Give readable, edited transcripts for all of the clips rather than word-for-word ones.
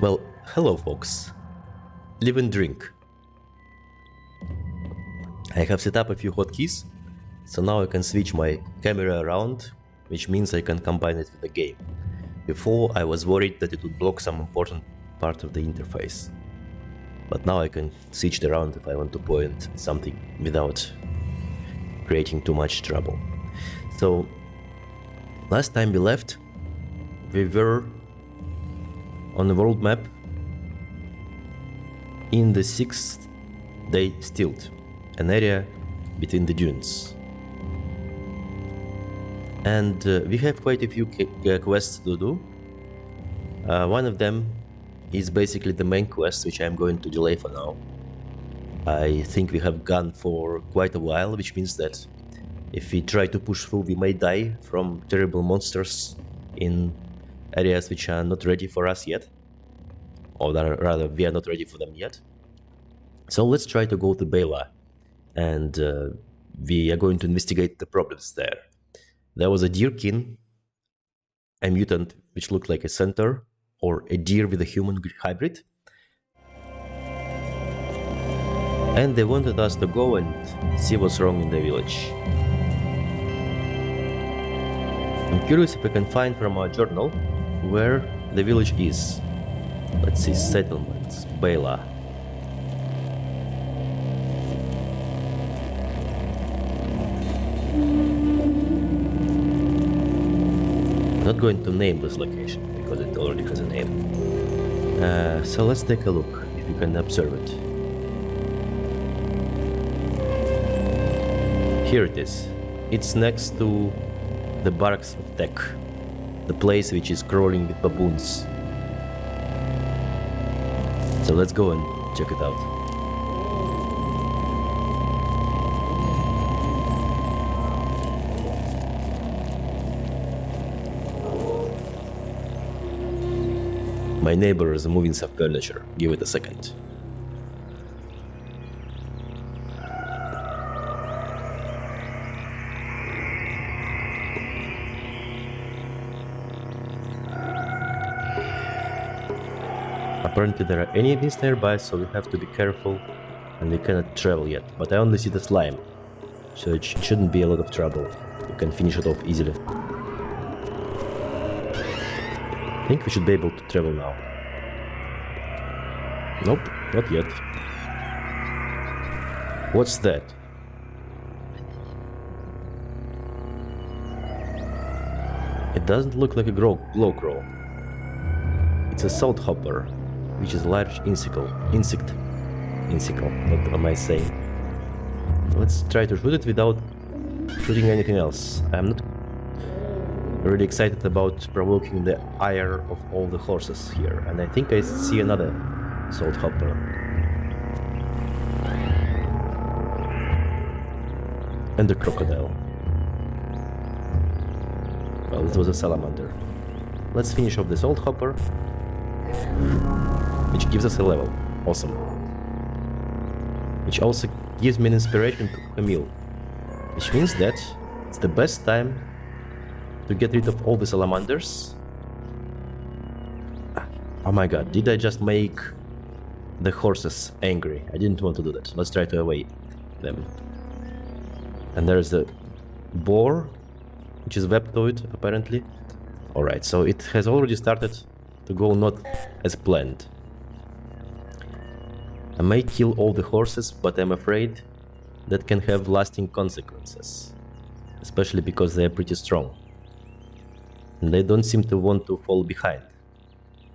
Well, hello folks. Live and drink. I have set up a few hotkeys, so now I can switch my camera around, which means I can combine it with the game. Before I was worried that it would block some important part of the interface. But now I can switch it around if I want to point something without creating too much trouble. So, last time we left, we were on the world map in the 6th day stilt, an area between the dunes. And we have quite a few quests to do. One of them is basically the main quest, which I'm going to delay for now. I think we have gone for quite a while, which means that if we try to push through, we may die from terrible monsters in areas which are not ready for us yet. Or rather, we are not ready for them yet. So let's try to go to Bey-Lah, and we are going to investigate the problems there. There was a deer king, a mutant which looked like a centaur, or a deer with a human hybrid. And they wanted us to go and see what's wrong in the village. I'm curious if I can find from our journal where the village is. Let's see, settlements, Bey-Lah. I'm not going to name this location because it already has a name. So let's take a look if we can observe it. Here it is. It's next to the barracks of Tech, the place which is crawling with baboons. So let's go and check it out. My neighbor is moving some furniture. Give it a second. Apparently there are enemies nearby, so we have to be careful and we cannot travel yet. But I only see the slime, so it shouldn't be a lot of trouble. We can finish it off easily. I think we should be able to travel now. Nope, not yet. What's that? It doesn't look like a glow crow. It's a salt hopper, which is a large insect, what am I saying? Let's try to shoot it without shooting anything else. I'm not really excited about provoking the ire of all the horses here, and I think I see another salt hopper. And the crocodile. Well, this was a salamander. Let's finish off the salt hopper, which gives us a level. Awesome. Which also gives me an inspiration to cook a meal. Which means that it's the best time to get rid of all the salamanders. Oh my god, did I just make the horses angry? I didn't want to do that. Let's try to avoid them. And there's the boar, which is webtoid apparently. Alright, so it has already started to go not as planned. I may kill all the horses, but I'm afraid that can have lasting consequences. Especially because they are pretty strong. And they don't seem to want to fall behind.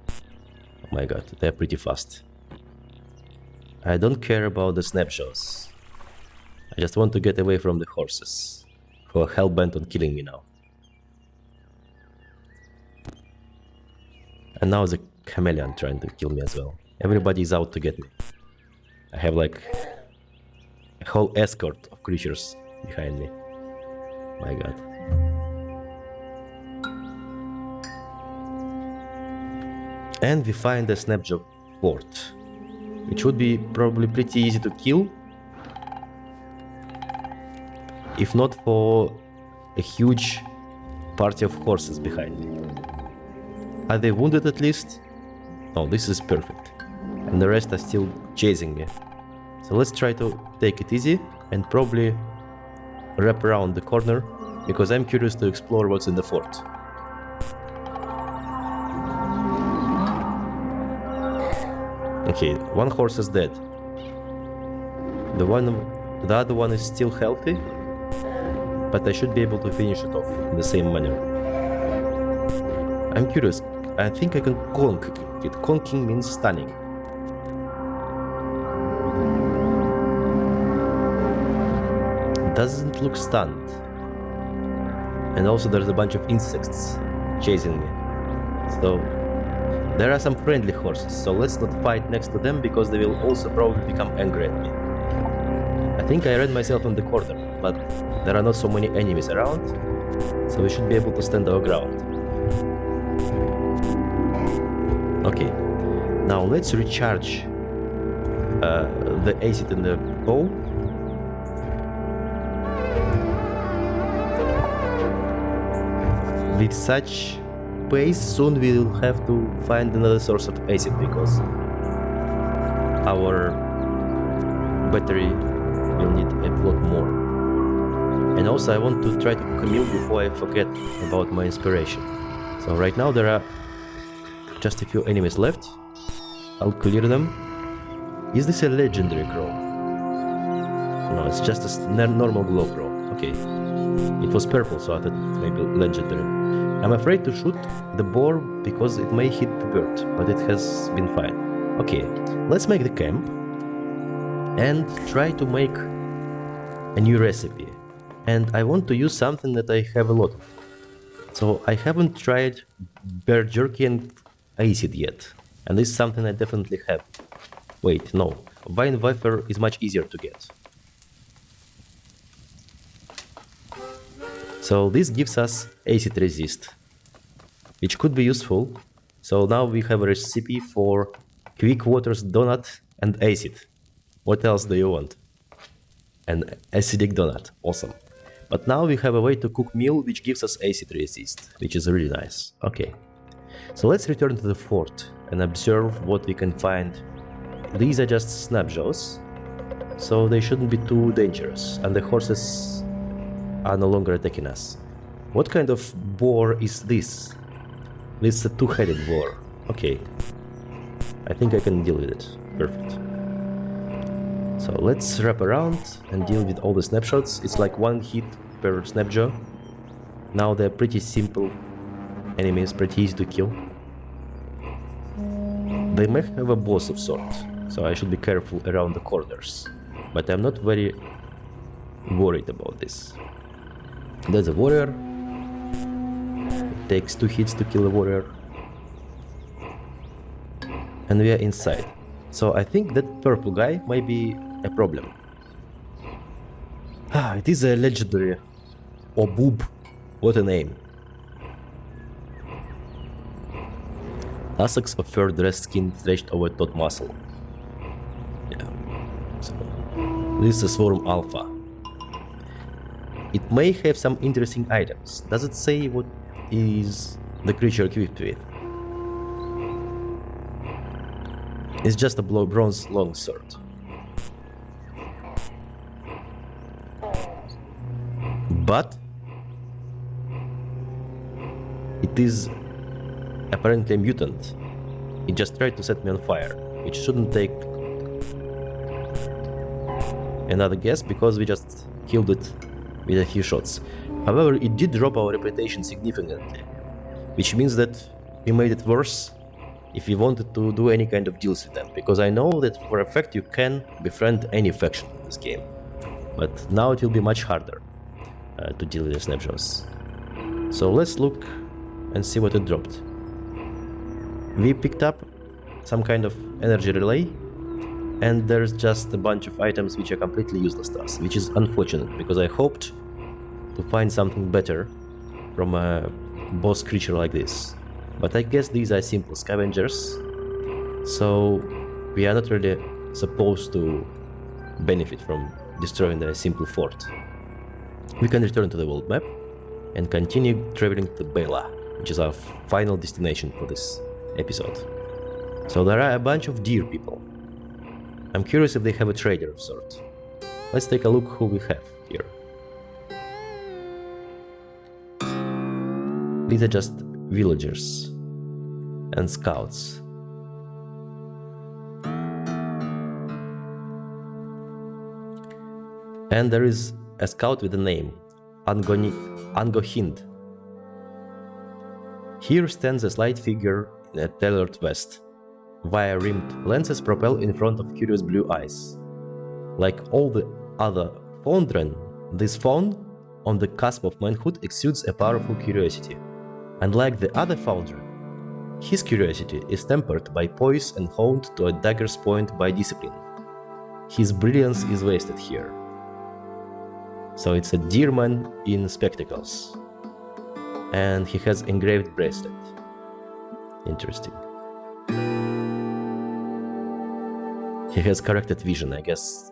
Oh my god, they are pretty fast. I don't care about the snapshots. I just want to get away from the horses, who are hell-bent on killing me now. And now the chameleon trying to kill me as well. Everybody is out to get me. I have like a whole escort of creatures behind me. My god. And we find the snapshot fort, which would be probably pretty easy to kill, if not for a huge party of horses behind me. Are they wounded at least? Oh, this is perfect. And the rest are still chasing me. So let's try to take it easy and probably wrap around the corner, because I'm curious to explore what's in the fort. Okay, one horse is dead. The other one is still healthy, but I should be able to finish it off in the same manner. I'm curious. I think I can conk it. Conking means stunning. Doesn't look stunned. And also there's a bunch of insects chasing me. So there are some friendly horses, so let's not fight next to them because they will also probably become angry at me. I think I ran myself in the corner, but there are not so many enemies around, so we should be able to stand our ground. Okay, now let's recharge the ASCII in the bow. With such pace, soon we will have to find another source of ASCII because our battery will need a lot more. And also I want to try to cook a meal before I forget about my inspiration. So right now there are just a few enemies left. I'll clear them. Is this a legendary crow? No, it's just a normal glow crow. Okay. It was purple, so I thought it may be legendary. I'm afraid to shoot the boar because it may hit the bird, but it has been fine. Okay, let's make the camp and try to make a new recipe. And I want to use something that I have a lot of. So I haven't tried bear jerky and ASCII yet, and this is something I definitely have. Wait, no, vine wafer is much easier to get. So this gives us ASCII resist, which could be useful. So now we have a recipe for quick waters donut and ASCII. What else do you want? An acidic donut, awesome. But now we have a way to cook meal which gives us ASCII resist, which is really nice. Okay, so let's return to the fort and observe what we can find. These are just snapshots, so they shouldn't be too dangerous, and the horses are no longer attacking us. What kind of boar is this? This is a two-headed boar. Okay, I think I can deal with it. Perfect. So let's wrap around and deal with all the snapshots. It's like one hit per snapshot. Now they're pretty simple enemies, pretty easy to kill. They may have a boss of sort, so I should be careful around the corners. But I'm not very worried about this. There's a warrior. It takes 2 hits to kill a warrior. And we are inside. So I think that purple guy might be a problem. Ah, it is a legendary Oboob. What a name. Tussocks of fur dressed skin stretched over taut muscle. Yeah. So this is a Swarm Alpha. It may have some interesting items. Does it say what is the creature equipped with? It's just a bronze longsword. But it is apparently a mutant. It just tried to set me on fire, which shouldn't take another guess because we just killed it with a few shots. However, it did drop our reputation significantly, which means that we made it worse if we wanted to do any kind of deals with them, because I know that for a fact you can befriend any faction in this game, but now it will be much harder to deal with the snapshots. So let's look and see what it dropped. We picked up some kind of energy relay, and there's just a bunch of items which are completely useless to us, which is unfortunate because I hoped to find something better from a boss creature like this. But I guess these are simple scavengers, so we are not really supposed to benefit from destroying the simple fort. We can return to the world map and continue traveling to Bey-Lah, which is our final destination for this episode. So there are a bunch of deer people. I'm curious if they have a trader of sorts. Let's take a look who we have here. These are just villagers and scouts. And there is a scout with a name, Angohind. Here stands a slight figure in a tailored vest. Wire-rimmed lenses propel in front of curious blue eyes. Like all the other Fondren, this faun, on the cusp of manhood, exudes a powerful curiosity. Unlike the other Fondren, his curiosity is tempered by poise and honed to a dagger's point by discipline. His brilliance is wasted here. So it's a deerman in spectacles. And he has engraved bracelet. Interesting. He has corrected vision, I guess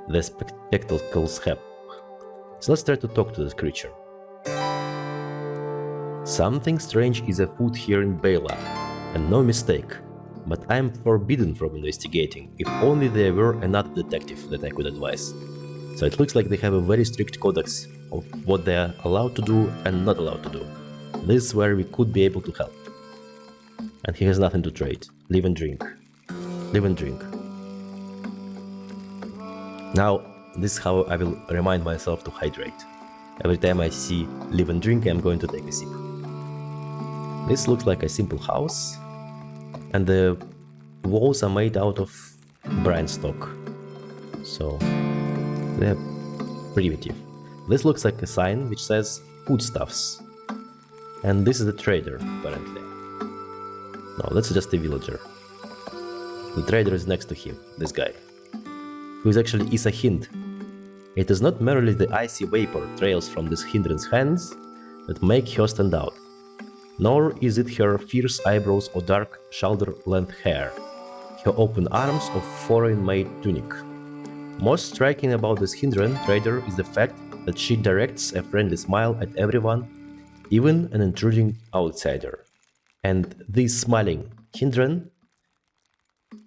the spectacles have. So let's try to talk to this creature. Something strange is afoot here in Bey-Lah, and no mistake. But I am forbidden from investigating, if only there were another detective that I could advise. So it looks like they have a very strict codex of what they are allowed to do and not allowed to do. This is where we could be able to help. And he has nothing to trade. Live and drink. Live and drink. Now, this is how I will remind myself to hydrate. Every time I see live and drink, I'm going to take a sip. This looks like a simple house, and the walls are made out of brine stock. So, they're primitive. This looks like a sign which says foodstuffs. And this is a trader, apparently. No, that's just a villager. The trader is next to him, this guy, who is actually a hind. It is not merely the icy vapor trails from this hindran's hands that make her stand out, nor is it her fierce eyebrows or dark shoulder-length hair, her open arms or foreign-made tunic. Most striking about this hindran trader is the fact that she directs a friendly smile at everyone, even an intruding outsider. And this smiling hindran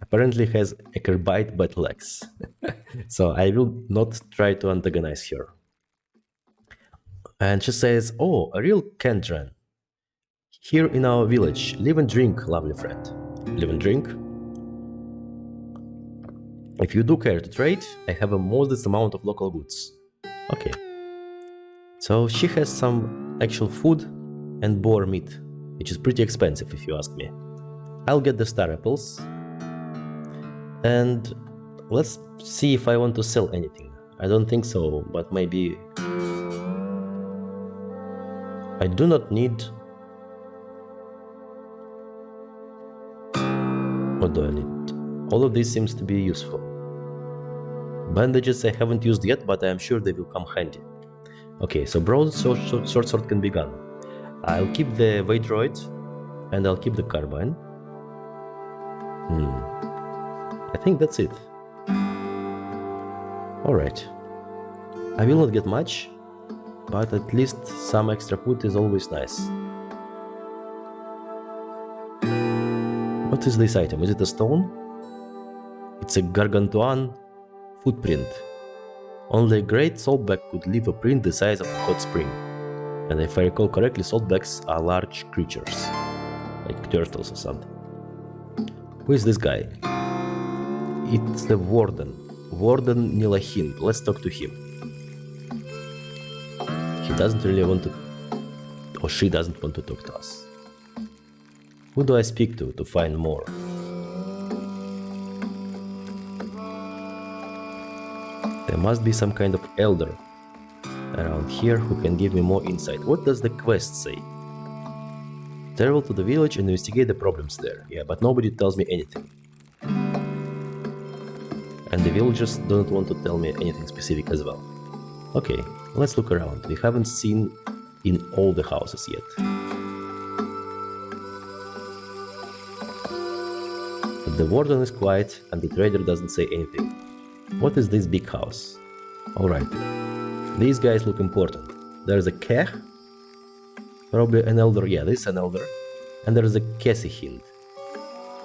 apparently has acerbate but legs. So I will not try to antagonize her. And she says, "Oh, a real Kendran. Here in our village, live and drink, lovely friend. Live and drink. If you do care to trade, I have a modest amount of local goods." Okay. So she has some actual food and boar meat, which is pretty expensive if you ask me. I'll get the star apples. And let's see if I want to sell anything. I don't think so, but maybe... I do not need... What do I need? All of this seems to be useful. Bandages I haven't used yet, but I am sure they will come handy. Okay, so broad short sword can be gone. I'll keep the Vaydroid, and I'll keep the carbine. I think that's it. Alright. I will not get much, but at least some extra food is always nice. What is this item? Is it a stone? It's a gargantuan footprint. Only a great saltback could leave a print the size of a hot spring. And if I recall correctly, saltbacks are large creatures, like turtles or something. Who is this guy? It's the warden. Warden Nilahind. Let's talk to him. He doesn't really want to... or she doesn't want to talk to us. Who do I speak to find more? There must be some kind of elder around here who can give me more insight. What does the quest say? Travel to the village and investigate the problems there. Yeah, but nobody tells me anything. And the villagers don't want to tell me anything specific as well. Okay, let's look around. We haven't seen in all the houses yet. But the warden is quiet and the trader doesn't say anything. What is this big house? Alright, these guys look important. There's a Keh, probably an elder, yeah, this is an elder. And there's a Kesihind,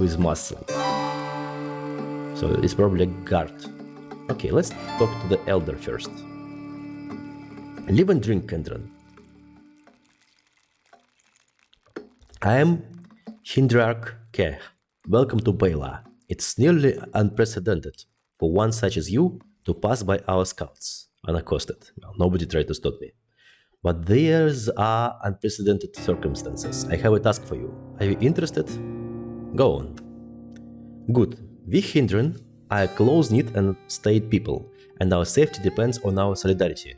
who is muscle. So it's probably a guard. Okay, let's talk to the elder first. Live and drink, Kendron. I am Hindrarch Keh. Welcome to Bey-Lah. It's nearly unprecedented for one such as you to pass by our scouts unaccosted. Well, nobody tried to stop me. But these are unprecedented circumstances. I have a task for you. Are you interested? Go on. Good. We Hindran are a close-knit and staid people, and our safety depends on our solidarity.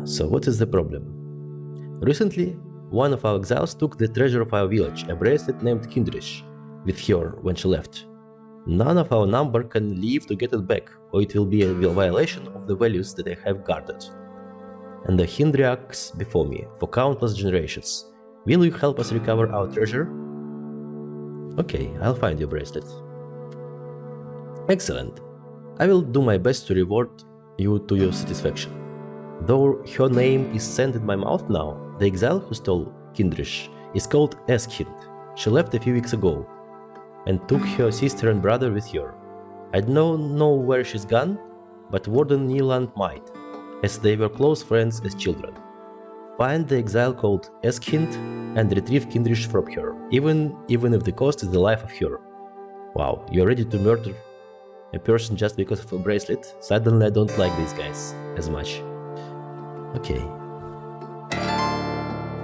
So what is the problem? Recently, one of our exiles took the treasure of our village, a bracelet named Kindrish, with her when she left. None of our number can leave to get it back, or it will be a violation of the values that I have guarded. And the Hindriacs before me, for countless generations. Will you help us recover our treasure? Okay, I'll find your bracelet. Excellent. I will do my best to reward you to your satisfaction. Though her name is sent in my mouth now, the exile who stole Kindrish is called ASCII. She left a few weeks ago and took her sister and brother with her. I don't know where she's gone, but Warden Neeland might, as they were close friends as children. Find the exile called ASCII and retrieve Kindrish from her, even if the cost is the life of her. Wow, you're ready to murder a person just because of a bracelet? Suddenly I don't like these guys as much. Okay.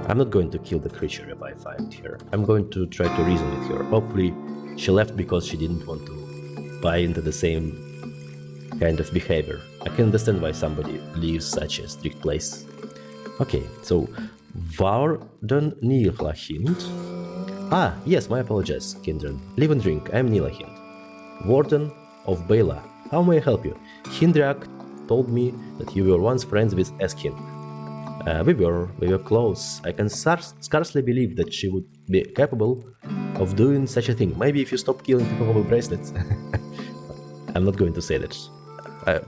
I'm not going to kill the creature if I find her. I'm going to try to reason with her. Hopefully she left because she didn't want to buy into the same kind of behavior. I can understand why somebody leaves such a strict place. Okay, so Warden Neelahind. Ah, yes, my apologies, Kindred. Live and drink, I'm Neelahind, Warden of Bey-Lah. How may I help you? Hindriak told me that you were once friends with ASCII. We were close. I can scarcely believe that she would be capable of doing such a thing. Maybe if you stop killing people with bracelets. I'm not going to say that.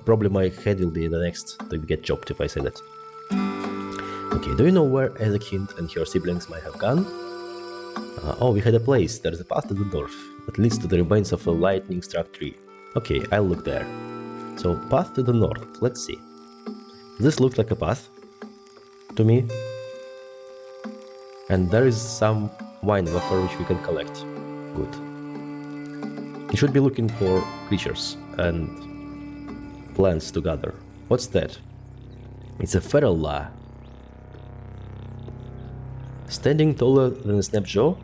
Probably my head will be the next to get chopped if I say that. Okay, do you know where ASCII and her siblings might have gone? Oh, we had a place. There's a path to the north that leads to the remains of a lightning-struck tree. Okay, I'll look there. So, path to the north. Let's see. This looks like a path to me. And there is some wine wafer which we can collect. Good. You should be looking for creatures and plants to gather. What's that? It's a feral lah. Standing taller than a snapjaw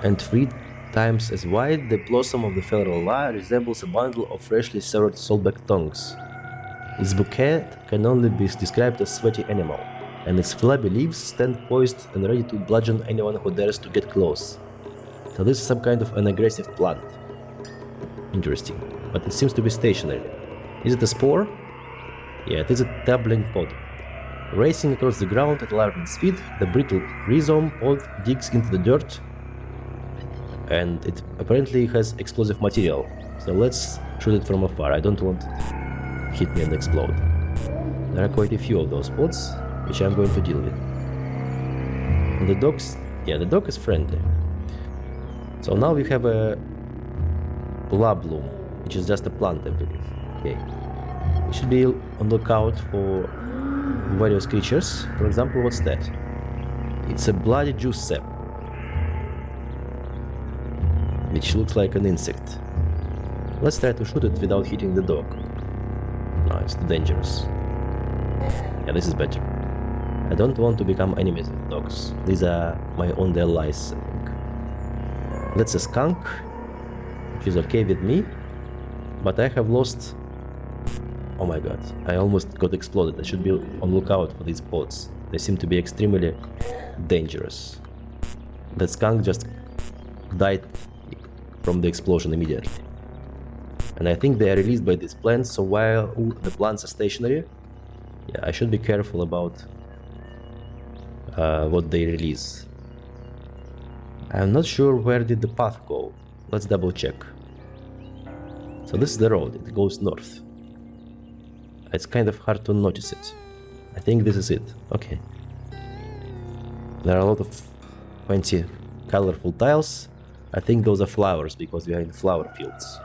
and 3 times as wide, the blossom of the feral lah resembles a bundle of freshly severed saltback tongues. Its bouquet can only be described as sweaty animal, and its flabby leaves stand poised and ready to bludgeon anyone who dares to get close. So this is some kind of an aggressive plant. Interesting, but it seems to be stationary. Is it a spore? Yeah, it is a dabbling pod. Racing across the ground at alarming speed, the brittle rhizome pod digs into the dirt, and it apparently has explosive material. So let's shoot it from afar. I don't want it to hit me and explode. There are quite a few of those pods, which I'm going to deal with. And the dogs, yeah, the dog is friendly. So now we have a bloom, which is just a plant, I believe. Okay. We should be on the lookout for various creatures. For example, what's that? It's a bloody juice sap, which looks like an insect. Let's try to shoot it without hitting the dog. No, it's too dangerous. Yeah, this is better. I don't want to become enemies with dogs. These are my only allies, I think. That's a skunk, which is okay with me, but I have lost... Oh my god, I almost got exploded. I should be on lookout for these pods. They seem to be extremely dangerous. That skunk just died from the explosion immediately. And I think they are released by these plants, so while the plants are stationary, yeah, I should be careful about what they release. I'm not sure where did the path go. Let's double check. So this is the road, it goes north. It's kind of hard to notice it. I think this is it. Okay. There are a lot of 20 colorful tiles. I think those are flowers because we are in flower fields.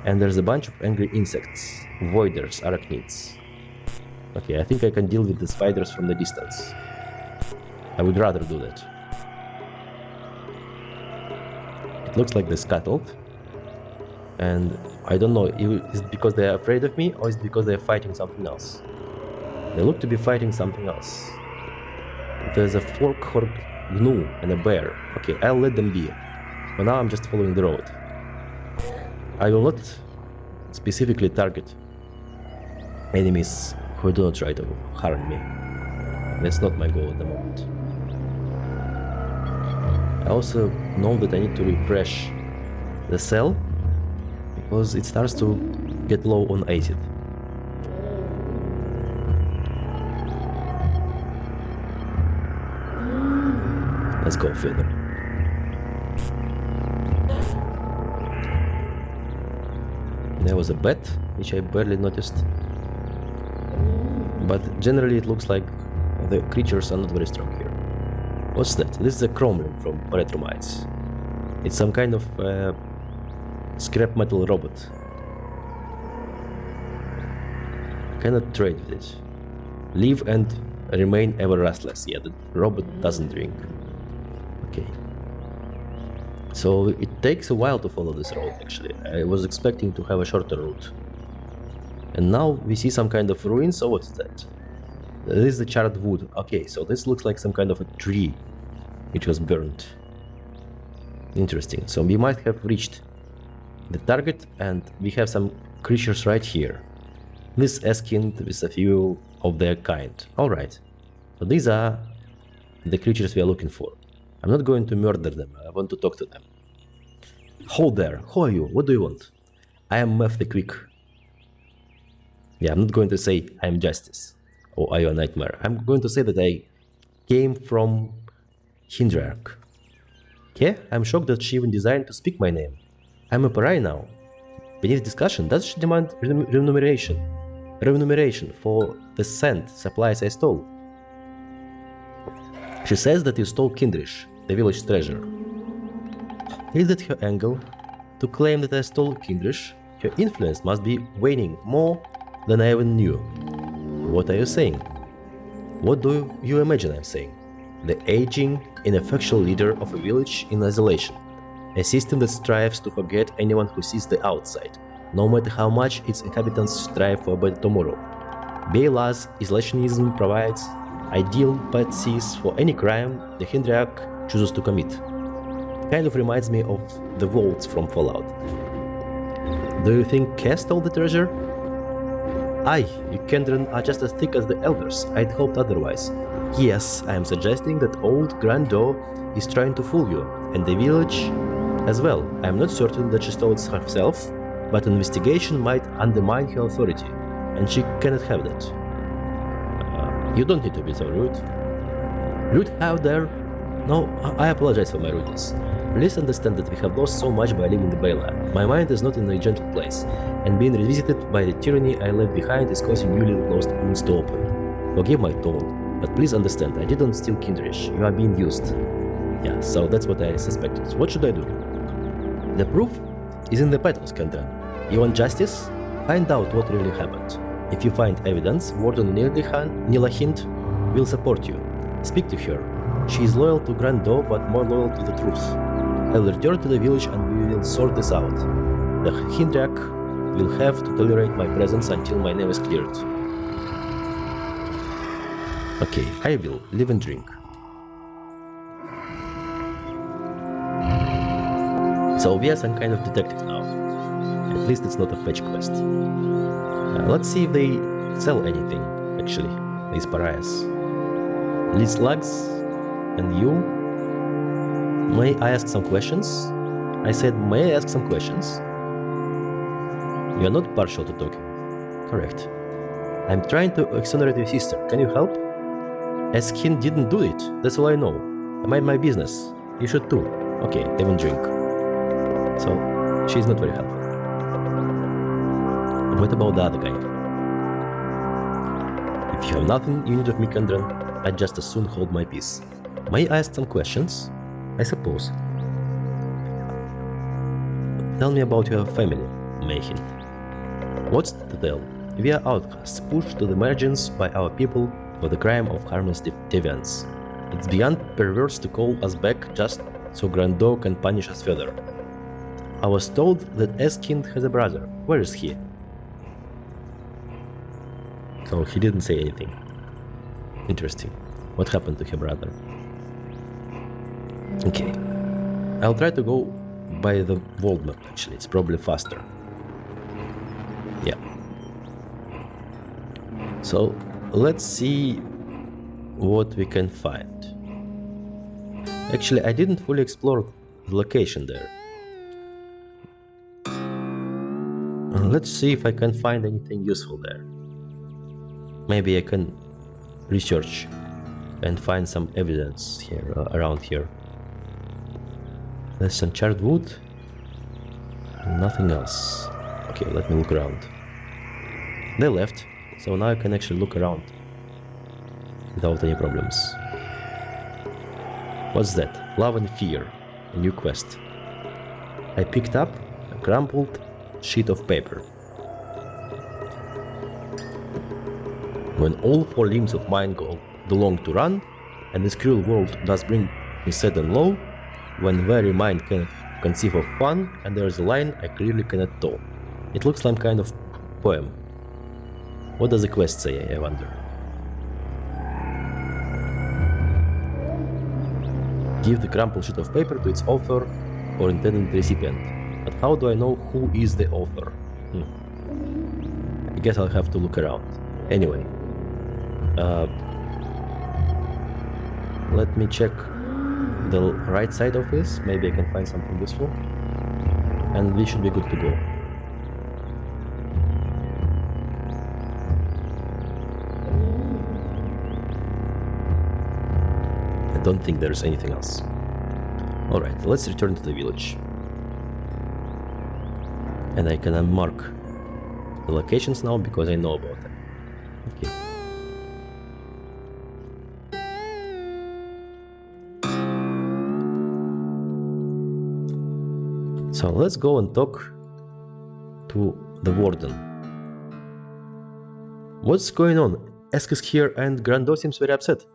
And there's a bunch of angry insects, voiders, arachnids. Okay, I think I can deal with the spiders from the distance. I would rather do that. It looks like they're scuttled. And I don't know, is it because they're afraid of me or is it because they're fighting something else? They look to be fighting something else. There's a fork-horned gnu and a bear. Okay, I'll let them be. For now I'm just following the road. I will not specifically target enemies who do not try to harm me. That's not my goal at the moment. I also know that I need to refresh the cell because it starts to get low on acid. Let's go further. There was a bat, which I barely noticed. But generally it looks like the creatures are not very strong here. What's that? This is a cromlin from Retromites. It's some kind of scrap metal robot. I cannot trade with it. Live and remain ever restless. Yeah, the robot doesn't drink. Okay. So it takes a while to follow this road actually. I was expecting to have a shorter route. And now we see some kind of ruins, so what is that? This is the charred wood. Okay, so this looks like some kind of a tree which was burned. Interesting. So we might have reached the target and we have some creatures right here. This ASCII with a few of their kind. Alright. So these are the creatures we are looking for. I'm not going to murder them, I want to talk to them. Hold there, who are you? What do you want? I am Meph the Quick. Yeah, I'm not going to say I am Justice or are you a nightmare. I'm going to say that I came from Hindrarch. Okay, I'm shocked that she even designed to speak my name. I'm a pariah now. Beneath discussion, does she demand remuneration? Remuneration for the scent supplies I stole. She says that you stole Kindrish, the village treasure. Is that her angle? To claim that I stole Kindrish, her influence must be waning more than I even knew. What are you saying? What do you imagine I'm saying? The aging, ineffectual leader of a village in isolation. A system that strives to forget anyone who sees the outside, no matter how much its inhabitants strive for a better tomorrow. Bey-Lah's isolationism provides ideal patsies for any crime the Hindrarch chooses to commit. Kind of reminds me of the vaults from Fallout. Do you think Cass stole the treasure? Aye, you Kendron are just as thick as the elders, I'd hoped otherwise. Yes, I am suggesting that old Grandeur is trying to fool you, and the village as well. I am not certain that she stole it herself, but an investigation might undermine her authority, and she cannot have that. You don't need to be so rude. Rude how dare? No, I apologize for my rudeness. Please understand that we have lost so much by leaving the Bey-Lah. My mind is not in a gentle place, and being revisited by the tyranny I left behind is causing newly lost wounds to open. Forgive my tone, but please understand, I didn't steal Kindrish. You are being used. Yeah, so that's what I suspected. What should I do? The proof is in the petals, Kendron. You want justice? Find out what really happened. If you find evidence, Warden Nilahind will support you. Speak to her. She is loyal to Grandeur, but more loyal to the truth. I will return to the village and we will sort this out. The Hindrarch will have to tolerate my presence until my name is cleared. Okay, I will. Live and drink. So we are some kind of detective now. At least it's not a fetch quest. Let's see if they sell anything, actually, these pariahs. These slugs and you. May I ask some questions? I said, may I ask some questions? You are not partial to talking. Correct. I'm trying to exonerate your sister. Can you help? ASCII didn't do it. That's all I know. I mind my business. You should too. Okay, even drink. So, she's not very helpful. What about the other guy? If you have nothing you need of me, Kendron, I'd just as soon hold my peace. May I ask some questions? I suppose. Tell me about your family, Mayhin. What's to tell? We are outcasts, pushed to the margins by our people for the crime of harmless deviance. It's beyond perverse to call us back just so Grandau can punish us further. I was told that ASCII has a brother. Where is he? So he didn't say anything. Interesting. What happened to her brother? Okay. I'll try to go by the world map, actually. It's probably faster. Yeah. So, let's see what we can find. Actually, I didn't fully explore the location there. Let's see if I can find anything useful there. Maybe I can research and find some evidence here, around here. There's some charred wood. Nothing else. Okay, let me look around. They left, so now I can actually look around without any problems. What's that? Love and Fear, a new quest. I picked up a crumpled sheet of paper. When all four limbs of mine go long to run, and this cruel world does bring me sad and low, when very mind can conceive of fun, and there is a line I clearly cannot tow. It looks like kind of poem. What does the quest say, I wonder? Give the crumpled sheet of paper to its author or intended recipient. But how do I know who is the author? I guess I'll have to look around. Anyway. Let me check the right side of this. Maybe I can find something useful. And we should be good to go. I don't think there's anything else. Alright, let's return to the village. And I can unmark the locations now because I know about them. Okay. So let's go and talk to the warden. What's going on? ASCII is here and Grandau seems very upset.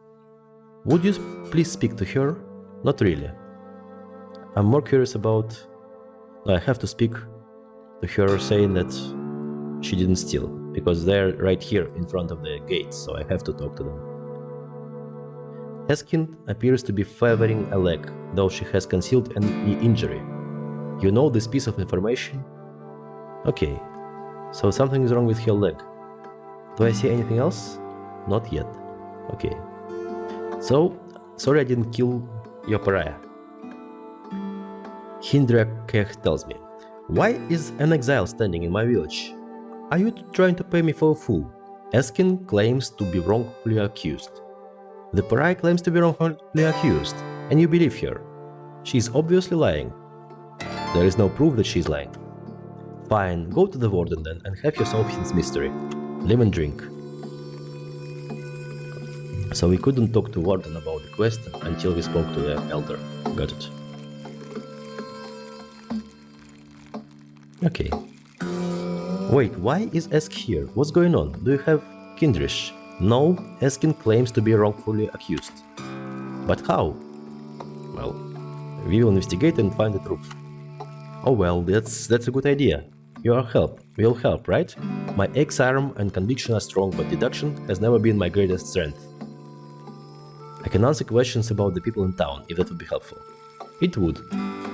Would you please speak to her? Not really. I'm more curious about... I have to speak to her saying that she didn't steal, because they're right here in front of the gates, so I have to talk to them. ASCII appears to be favoring a leg, though she has concealed an injury. You know this piece of information? Okay, so something is wrong with her leg. Do I see anything else? Not yet. Okay. So, sorry I didn't kill your pariah. Hindra Kech tells me, why is an exile standing in my village? Are you trying to pay me for a fool? ASCII claims to be wrongfully accused. The pariah claims to be wrongfully accused, and you believe her. She is obviously lying. There is no proof that she is lying. Fine, go to the warden then and have yourself his mystery. Live and drink. So we couldn't talk to warden about the quest until we spoke to the elder. Got it. Okay. Wait, why is ASCII here? What's going on? Do you have Kindrish? No, ASCII claims to be wrongfully accused. But how? Well, we will investigate and find the truth. Oh well, that's a good idea. Your help will help, right? My X-arm and conviction are strong, but deduction has never been my greatest strength. I can answer questions about the people in town, if that would be helpful. It would.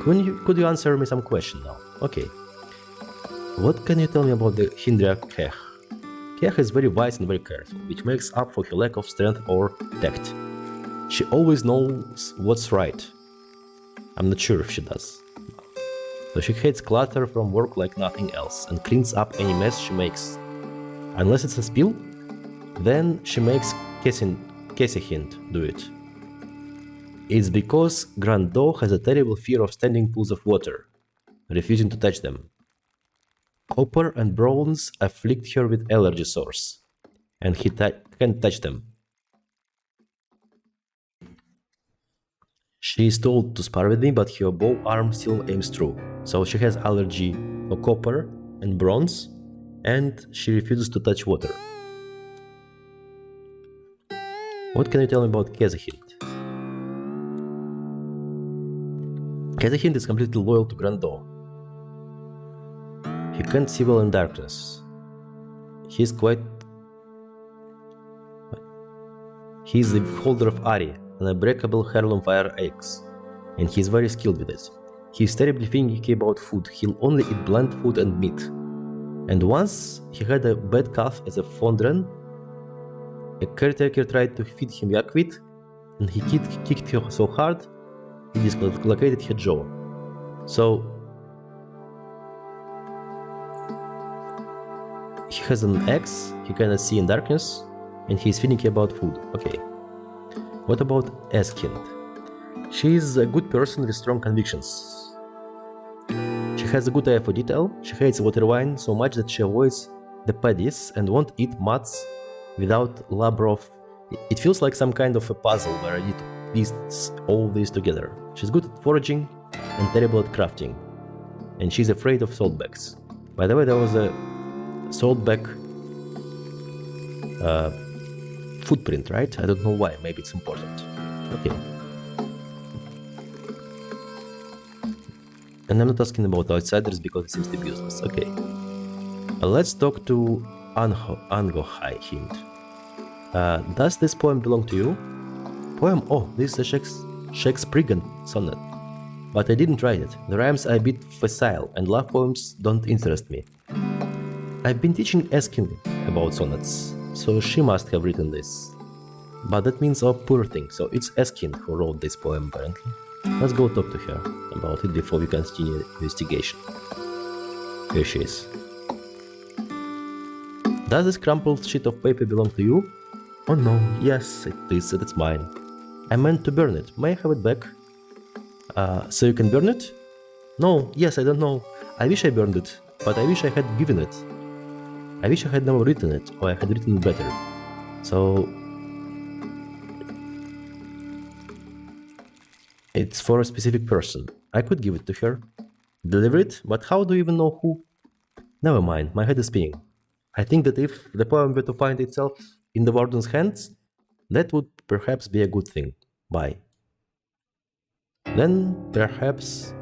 Could you answer me some question now? Okay. What can you tell me about the Hindra Kech? Kech is very wise and very careful, which makes up for her lack of strength or tact. She always knows what's right. I'm not sure if she does. So she hates clutter from work like nothing else, and cleans up any mess she makes. Unless it's a spill, then she makes Kesihind do it. It's because Grandau has a terrible fear of standing pools of water, refusing to touch them. Copper and bronze afflict her with allergy sores, and he can't touch them. She is told to spar with me, but her bow arm still aims true. So she has allergy for copper and bronze, and she refuses to touch water. What can you tell me about Kezahind? Kezahind is completely loyal to Grando. He can't see well in darkness. He's the holder of Ari, an unbreakable heirloom fire axe, and he's very skilled with it. He's terribly finicky about food. He'll only eat bland food and meat. And once he had a bad cough as a Fondren. A caretaker tried to feed him yakvit, and he kicked her so hard he dislocated her jaw. So he has an axe, he cannot see in darkness, and he's finicky about food. Okay. What about ASCII? She is a good person with strong convictions. She has a good eye for detail. She hates water wine so much that she avoids the paddies and won't eat mutts without Labrov. It feels like some kind of a puzzle where I need to piece all this together. She's good at foraging and terrible at crafting. And she's afraid of saltbacks. By the way, there was a saltback footprint, right? I don't know why. Maybe it's important. Okay. And I'm not asking about outsiders because it seems to be useless. Okay. Let's talk to Angohai Hind. Does this poem belong to you? Poem? Oh, this is a Shakespearean sonnet. But I didn't write it. The rhymes are a bit facile, and love poems don't interest me. I've been teaching ASCII about sonnets, so she must have written this. But that means a poor thing, so it's ASCII who wrote this poem apparently. Let's go talk to her about it before we continue the investigation. Here she is. Does this crumpled sheet of paper belong to you? Oh no, yes, it is, it's mine. I meant to burn it. May I have it back? So you can burn it? No, yes, I don't know. I wish I burned it, but I wish I had given it. I wish I had never written it, or I had written it better. So it's for a specific person. I could give it to her, deliver it, but how do you even know who? Never mind, my head is spinning. I think that if the poem were to find itself in the warden's hands, that would perhaps be a good thing. Bye. Then perhaps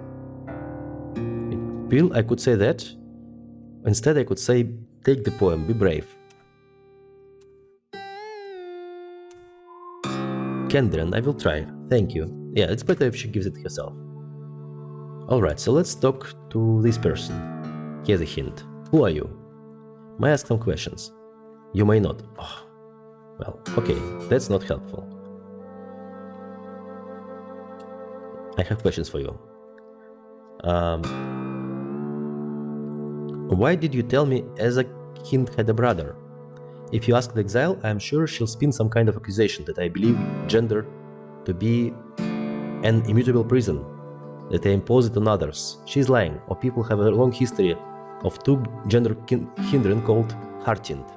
I could say that. Instead I could say, take the poem, be brave. Kendran, I will try. Thank you. Yeah, it's better if she gives it herself. Alright, so let's talk to this person. Here's a hint. Who are you? May I ask some questions? You may not. Oh, well, okay, that's not helpful. I have questions for you. Why did you tell me Ezakind had a brother? If you ask the exile, I am sure she'll spin some kind of accusation that I believe gender to be an immutable prison, that I impose it on others. She's lying, or people have a long history of two gender hindren called Hartind,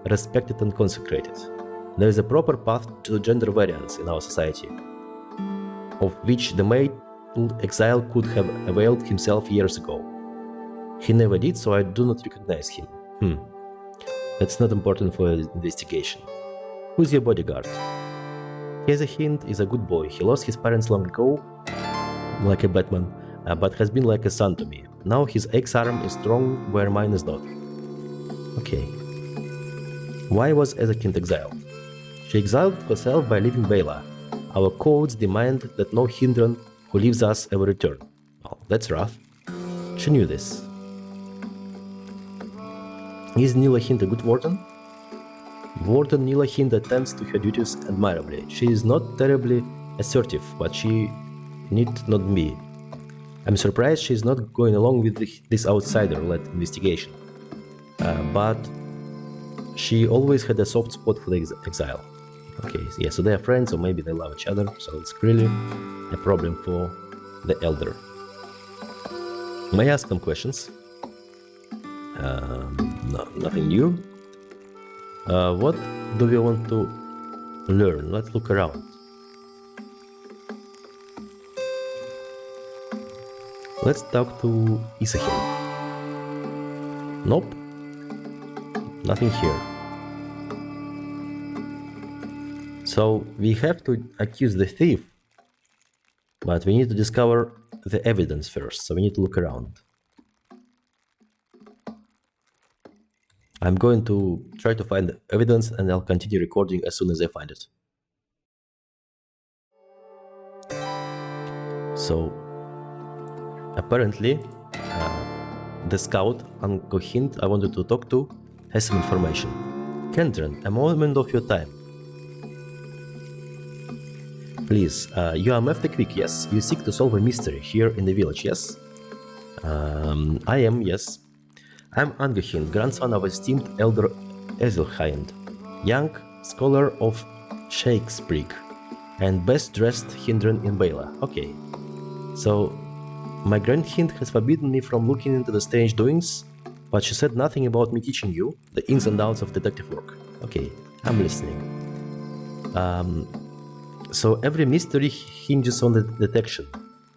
respected and consecrated. There is a proper path to gender variance in our society, of which the male exile could have availed himself years ago. He never did, so I do not recognize him. That's not important for an investigation. Who's your bodyguard? Kezahind is a good boy. He lost his parents long ago, like a Batman, but has been like a son to me. Now his axe arm is strong where mine is not. Okay. Why was Ezakind exiled? She exiled herself by leaving Bey-Lah. Our codes demand that no hindran who leaves us ever return. Well, that's rough. She knew this. Is Nilahind a good warden? Warden Nilahind attends to her duties admirably. She is not terribly assertive, but she need not be. I'm surprised she is not going along with this outsider-led investigation. But she always had a soft spot for the exile. Okay, yeah, so they are friends, or maybe they love each other, so it's really a problem for the elder. May I ask some questions? No, nothing new. What do we want to learn? Let's look around. Let's talk to Isahil. Nope. Nothing here. So we have to accuse the thief, but we need to discover the evidence first, so we need to look around. I'm going to try to find the evidence and I'll continue recording as soon as I find it. So, apparently, the scout, Angohind, I wanted to talk to, has some information. Kendron, a moment of your time. Please, you are Mef the Quick, yes? You seek to solve a mystery here in the village, yes? I am, yes. I'm Angohind, grandson of esteemed elder Ezilhind, young scholar of Shakespeare, and best dressed Hindran in Bey-Lah. Okay. So, my grandhind has forbidden me from looking into the strange doings, but she said nothing about me teaching you the ins and outs of detective work. Okay, I'm listening. So every mystery hinges on the detection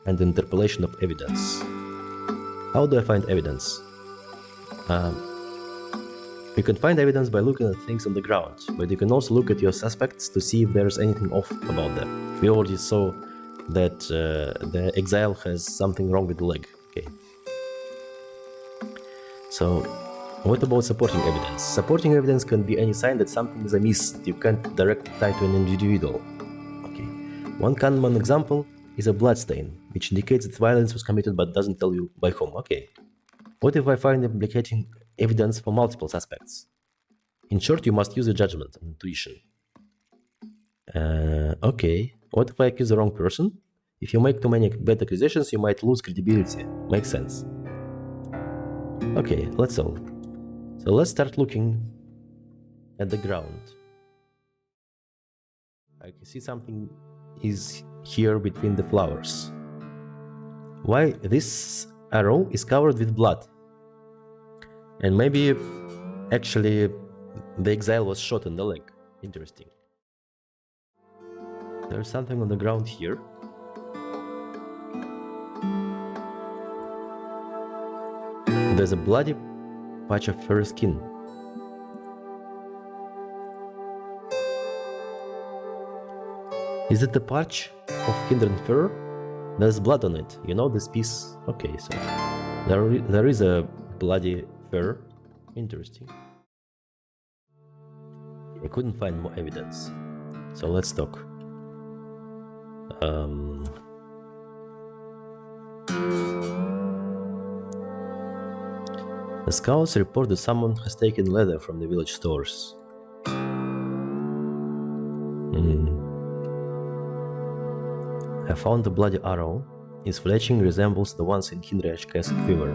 and the interpolation of evidence. How do I find evidence? You can find evidence by looking at things on the ground, but you can also look at your suspects to see if there's anything off about them. We already saw that the exile has something wrong with the leg. Okay. So, what about supporting evidence? Supporting evidence can be any sign that something is amiss that you can't directly tie to an individual. Okay. One common example is a bloodstain, which indicates that violence was committed but doesn't tell you by whom. Okay. What if I find implicating evidence for multiple suspects? In short, you must use your judgment and intuition. Okay. What if I accuse the wrong person? If you make too many bad accusations, you might lose credibility. Makes sense. Okay, let's all. So let's start looking at the ground. I can see something is here between the flowers. Why this arrow is covered with blood? And maybe actually the exile was shot in the leg. Interesting. There's something on the ground here. There's a bloody patch of fur skin. Is it the patch of hindran fur? There's blood on it, you know, this piece. Okay, so there is a bloody fur. Interesting. I couldn't find more evidence, so let's talk. The scouts report that someone has taken leather from the village stores. I found the bloody arrow. Its fletching resembles the ones in Hindriach's quiver.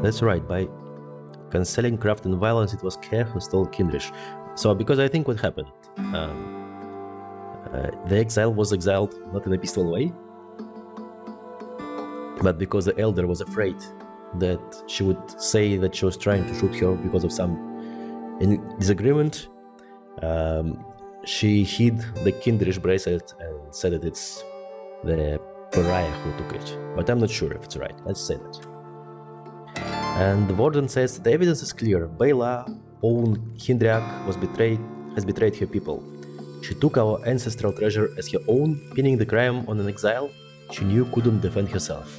That's right, by cancelling craft and violence, it was Care who stole Kindrish. So, because I think what happened, the exile was exiled not in a peaceful way, but because the elder was afraid that she would say that she was trying to shoot her because of some disagreement, she hid the Kindrish bracelet and said that it's the pariah who took it. But I'm not sure if it's right. Let's say that. And the warden says the evidence is clear. Bey-Lah, own Hindriach, has betrayed her people. She took our ancestral treasure as her own, pinning the crime on an exile she knew couldn't defend herself.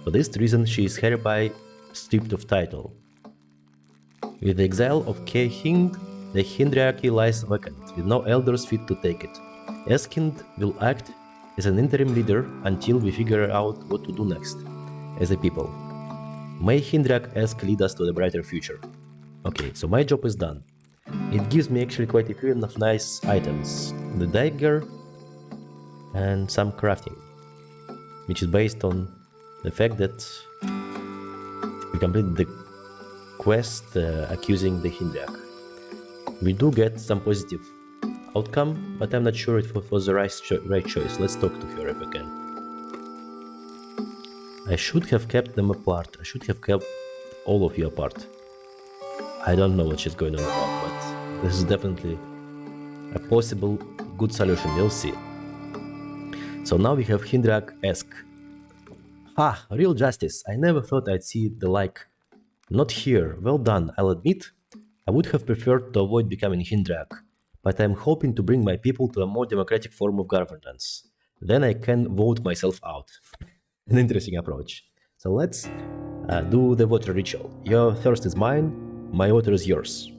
For this reason, she is hereby stripped of title. With the exile of Kehing, the Hindriaki lies vacant, with no elders fit to take it. Eskind will act as an interim leader until we figure out what to do next, as a people. May Hindriak Esk lead us to the brighter future. Okay, so my job is done. It gives me actually quite a few of nice items. The dagger and some crafting, which is based on the fact that we completed the quest accusing the Hindriak. We do get some positive outcome, but I'm not sure if it was the right choice. Let's talk to her if we can. I should have kept them apart. I should have kept all of you apart. I don't know what she's going on about, but this is definitely a possible good solution. We'll see. So now we have Hindrak-esque. Ah, real justice. I never thought I'd see the like. Not here. Well done. I'll admit, I would have preferred to avoid becoming Hindrak, but I'm hoping to bring my people to a more democratic form of governance. Then I can vote myself out. An interesting approach. So let's do the water ritual. Your thirst is mine, my water is yours.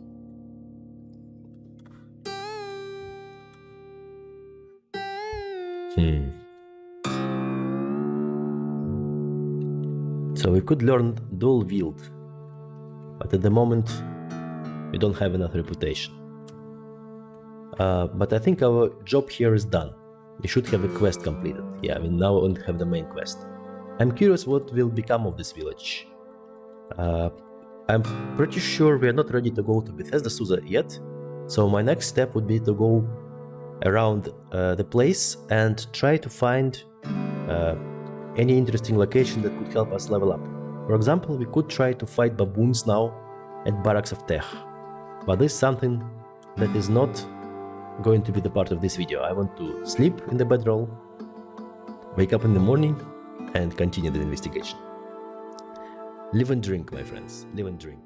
So we could learn dual wield, but at the moment we don't have enough reputation. But I think our job here is done. We should have a quest completed. Yeah, we now only have the main quest. I'm curious what will become of this village. I'm pretty sure we are not ready to go to Bethesda Suza yet, so my next step would be to go around the place and try to find any interesting location that could help us level up. For example, we could try to fight baboons now at Barracks of Tech, but this is something that is not going to be the part of this video. I want to sleep in the bedroll, wake up in the morning, and continue the investigation. Live and drink, my friends, live and drink.